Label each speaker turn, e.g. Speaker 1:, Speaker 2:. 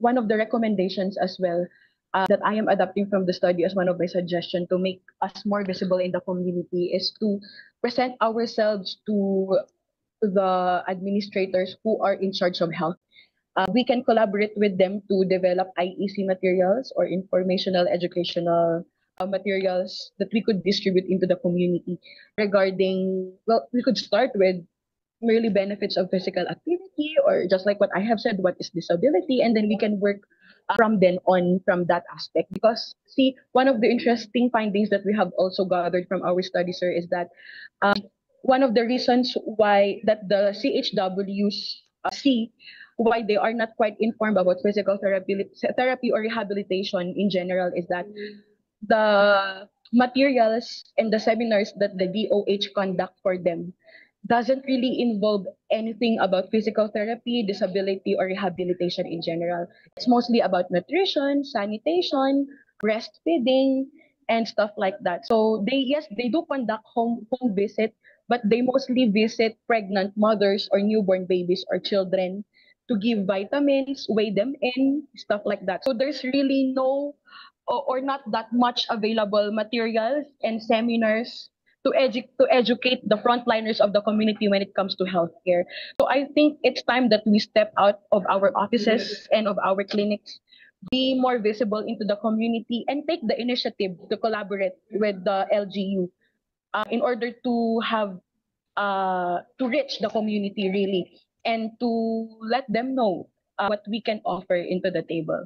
Speaker 1: one of the recommendations as well that I am adopting from the study as one of my suggestions to make us more visible in the community is to present ourselves to the administrators who are in charge of health. We can collaborate with them to develop IEC materials or informational educational materials that we could distribute into the community regarding, well, we could start with merely benefits of physical activity, or just like what I have said, what is disability, and then we can work from then on from that aspect. Because see, one of the interesting findings that we have also gathered from our study, sir, is that one of the reasons why that the CHWs see why they are not quite informed about physical therapy or rehabilitation in general is that the materials and the seminars that the DOH conduct for them doesn't really involve anything about physical therapy, disability, or rehabilitation in general. It's mostly about nutrition, sanitation, breastfeeding, and stuff like that. So they, yes, they do conduct home visit, but they mostly visit pregnant mothers or newborn babies or children to give vitamins, weigh them in, stuff like that. So there's really no or not that much available materials and seminars to educate the frontliners of the community when it comes to healthcare. So I think it's time that we step out of our offices and of our clinics, be more visible into the community, and take the initiative to collaborate with the LGU in order to have to reach the community really and to let them know what we can offer into the table.